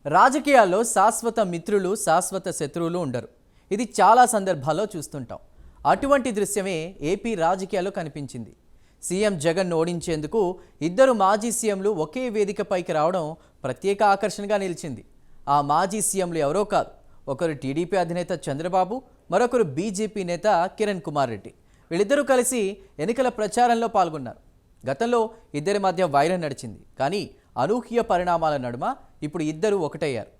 రాజకీయాల్లో శాశ్వత మిత్రులు శాశ్వత శత్రువులు ఉండరు. ఇది చాలా సందర్భాల్లో చూస్తుంటాం. అటువంటి దృశ్యమే ఏపీ రాజకీయాల్లో కనిపించింది. సీఎం జగన్ ఓడించేందుకు ఇద్దరు మాజీ సీఎంలు ఒకే వేదికపైకి రావడం ప్రత్యేక ఆకర్షణగా నిలిచింది. ఆ మాజీ సీఎంలు ఎవరో కాదు, ఒకరు టీడీపీ అధినేత చంద్రబాబు, మరొకరు బీజేపీ నేత కిరణ్ కుమార్ రెడ్డి. వీళ్ళిద్దరూ కలిసి ఎన్నికల ప్రచారంలో పాల్గొన్నారు. గతంలో ఇద్దరి మధ్య వైరం నడిచింది. కానీ అనూహ్య పరిణామాల నడుమ ఇప్పుడు ఇద్దరు ఒకటయ్యారు.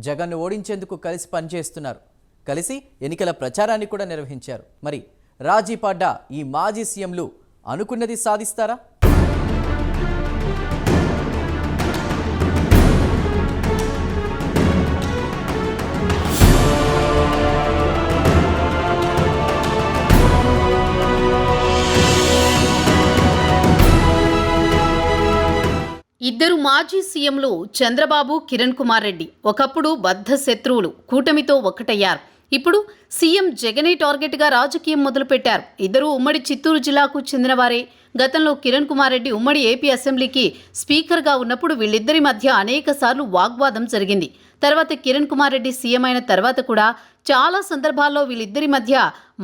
జగన్ను ఓడించేందుకు కలిసి పనిచేస్తున్నారు. కలిసి ఎన్నికల ప్రచారాన్ని కూడా నిర్వహించారు. మరి రాజీ పడ్డ ఈ మాజీ సీఎంలు అనుకున్నది సాధిస్తారా? ఇద్దరు మాజీ సీఎంలు చంద్రబాబు, కిరణ్ కుమార్ రెడ్డి ఒకప్పుడు బద్ధ శత్రువులు కూటమితో ఒక్కటయ్యారు. ఇప్పుడు సీఎం జగనే టార్గెట్గా రాజకీయం మొదలుపెట్టారు. ఇద్దరు ఉమ్మడి చిత్తూరు జిల్లాకు చెందినవారే. గతంలో కిరణ్ కుమార్ రెడ్డి ఉమ్మడి ఏపీ అసెంబ్లీకి స్పీకర్గా ఉన్నప్పుడు వీళ్ళిద్దరి మధ్య అనేక సార్లు వాగ్వాదం జరిగింది. తర్వాత కిరణ్ కుమార్ రెడ్డి సీఎం అయిన తర్వాత కూడా చాలా సందర్భాల్లో వీళ్ళిద్దరి మధ్య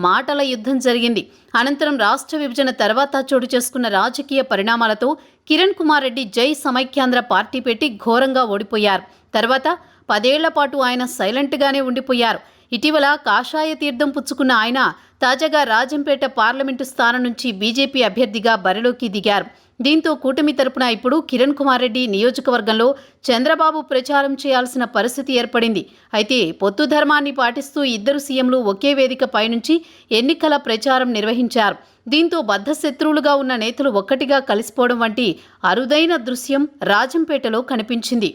మాటల యుద్ధం జరిగింది. అనంతరం రాష్ట్ర విభజన తర్వాత చోటు చేసుకున్న రాజకీయ పరిణామాలతో కిరణ్ కుమార్ రెడ్డి జై సమైక్యాంధ్ర పార్టీ పెట్టి ఘోరంగా ఓడిపోయారు. తర్వాత 10 ఏళ్ల పాటు ఆయన సైలెంట్గానే ఉండిపోయారు. ఇటీవల కాషాయ తీర్థం పుచ్చుకున్న ఆయన తాజాగా రాజంపేట పార్లమెంటు స్థానం నుంచి బీజేపీ అభ్యర్థిగా బరిలోకి దిగారు. దీంతో కూటమి తరపున ఇప్పుడు కిరణ్ కుమార్ రెడ్డి నియోజకవర్గంలో చంద్రబాబు ప్రచారం చేయాల్సిన పరిస్థితి ఏర్పడింది. అయితే పొత్తు ధర్మాన్ని పాటిస్తూ ఇద్దరు సీఎంలు ఒకే వేదిక పైనుంచి ఎన్నికల ప్రచారం నిర్వహించారు. దీంతో బద్ధశత్రువులుగా ఉన్న నేతలు ఒక్కటిగా కలిసిపోవడం వంటి అరుదైన దృశ్యం రాజంపేటలో కనిపించింది.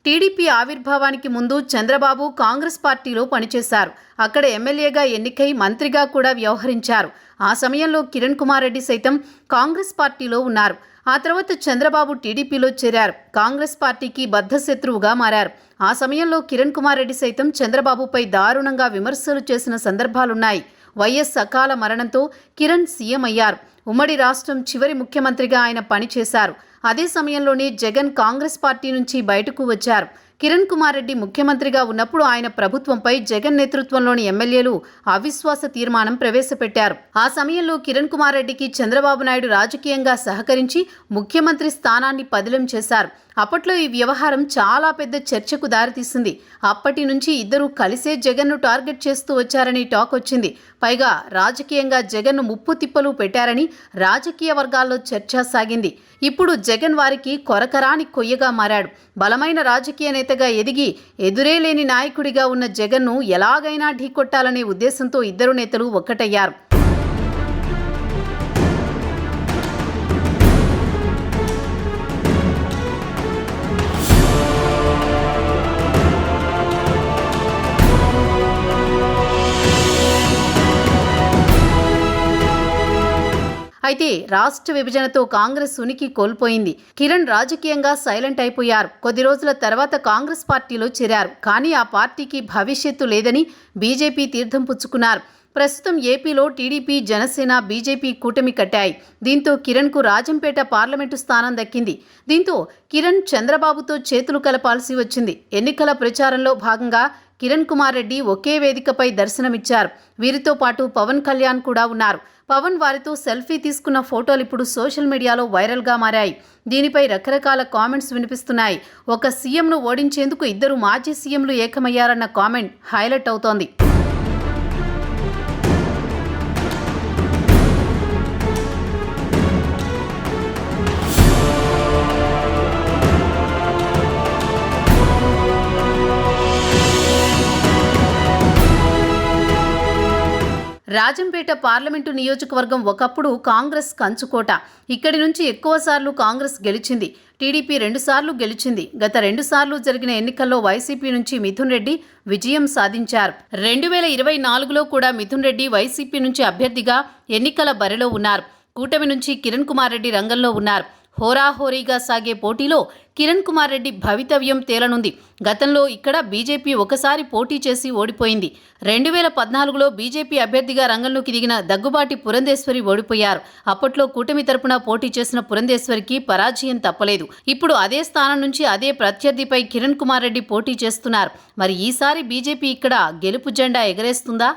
టీడీపీ ఆవిర్భావానికి ముందు చంద్రబాబు కాంగ్రెస్ పార్టీలో పనిచేశారు. అక్కడ ఎమ్మెల్యేగా ఎన్నికై మంత్రిగా కూడా వ్యవహరించారు. ఆ సమయంలో కిరణ్ కుమార్ రెడ్డి సైతం కాంగ్రెస్ పార్టీలో ఉన్నారు. ఆ తర్వాత చంద్రబాబు టీడీపీలో చేరారు. కాంగ్రెస్ పార్టీకి బద్ధశత్రువుగా మారారు. ఆ సమయంలో కిరణ్ కుమార్ రెడ్డి సైతం చంద్రబాబుపై దారుణంగా విమర్శలు చేసిన సందర్భాలున్నాయి. వైఎస్ అకాల మరణంతో కిరణ్ సీఎం అయ్యారు. ఉమ్మడి రాష్ట్రం చివరి ముఖ్యమంత్రిగా ఆయన పనిచేశారు. అదే సమయంలోనే జగన్ కాంగ్రెస్ పార్టీ నుంచి బయటకు వచ్చారు. కిరణ్ కుమార్ రెడ్డి ముఖ్యమంత్రిగా ఉన్నప్పుడు ఆయన ప్రభుత్వంపై జగన్ నేతృత్వంలోని ఎమ్మెల్యేలు అవిశ్వాస తీర్మానం ప్రవేశపెట్టారు. ఆ సమయంలో కిరణ్ కుమార్ రెడ్డికి చంద్రబాబు నాయుడు రాజకీయంగా సహకరించి ముఖ్యమంత్రి స్థానాన్ని పదిలం చేశారు. అప్పట్లో ఈ వ్యవహారం చాలా పెద్ద చర్చకు దారితీసింది. అప్పటి నుంచి ఇద్దరూ కలిసే జగన్ను టార్గెట్ చేస్తూ వచ్చారని టాక్ వచ్చింది. పైగా రాజకీయంగా జగన్ను ముప్పు తిప్పలు పెట్టారని రాజకీయ వర్గాల్లో చర్చ సాగింది. ఇప్పుడు జగన్ వారికి కొరకరాని కొయ్యగా మారాడు. బలమైన రాజకీయ నేతగా ఎదిగి ఎదురే లేని నాయకుడిగా ఉన్న జగన్ను ఎలాగైనా ఢీకొట్టాలనే ఉద్దేశంతో ఇద్దరు నేతలు ఒక్కటయ్యారు. అయితే రాష్ట్ర విభజనతో కాంగ్రెస్ ఉనికి కోల్పోయింది. కిరణ్ రాజకీయంగా సైలెంట్ అయిపోయారు. కొద్ది రోజుల తర్వాత కాంగ్రెస్ పార్టీలో చేరారు. కానీ ఆ పార్టీకి భవిష్యత్తు లేదని బీజేపీ తీర్థం పుచ్చుకున్నారు. ప్రస్తుతం ఏపీలో టీడీపీ, జనసేన, బీజేపీ కూటమి కట్టాయి. దీంతో కిరణ్కు రాజంపేట పార్లమెంటు స్థానం దక్కింది. దీంతో కిరణ్ చంద్రబాబుతో చేతులు కలపాల్సి వచ్చింది. ఎన్నికల ప్రచారంలో భాగంగా కిరణ్ కుమార్ రెడ్డి ఒకే వేదికపై దర్శనమిచ్చారు. వీరితో పాటు పవన్ కళ్యాణ్ కూడా ఉన్నారు. పవన్ వారితో సెల్ఫీ తీసుకున్న ఫోటోలు ఇప్పుడు సోషల్ మీడియాలో వైరల్గా మారాయి. దీనిపై రకరకాల కామెంట్స్ వినిపిస్తున్నాయి. ఒక సీఎంను ఓడించేందుకు ఇద్దరు మాజీ సీఎంలు ఏకమయ్యారన్న కామెంట్ హైలైట్ అవుతోంది. రాజంపేట పార్లమెంటు నియోజకవర్గం ఒకప్పుడు కాంగ్రెస్ కంచుకోట. ఇక్కడి నుంచి ఎక్కువసార్లు కాంగ్రెస్ గెలిచింది. టీడీపీ 2 సార్లు గెలిచింది. గత 2 సార్లు జరిగిన ఎన్నికల్లో వైసీపీ నుంచి మిథున్ రెడ్డి విజయం సాధించారు. 2024లో కూడా మిథున్ రెడ్డి వైసీపీ నుంచి అభ్యర్థిగా ఎన్నికల బరిలో ఉన్నారు. కూటమి నుంచి కిరణ్ కుమార్ రెడ్డి రంగంలో ఉన్నారు. హోరాహోరీగా సాగే పోటీలో కిరణ్ కుమార్ రెడ్డి భవితవ్యం తేలనుంది. గతంలో ఇక్కడ బీజేపీ ఒకసారి పోటీ చేసి ఓడిపోయింది. 2014లో బీజేపీ అభ్యర్థిగా రంగంలోకి దిగిన దగ్గుబాటి పురంధేశ్వరి ఓడిపోయారు. అప్పట్లో కూటమి తరపున పోటీ చేసిన పురంధేశ్వరికి పరాజయం తప్పలేదు. ఇప్పుడు అదే స్థానం నుంచి అదే ప్రత్యర్థిపై కిరణ్ కుమార్ రెడ్డి పోటీ చేస్తున్నారు. మరి ఈసారి బీజేపీ ఇక్కడ గెలుపు జెండా ఎగరేస్తుందా?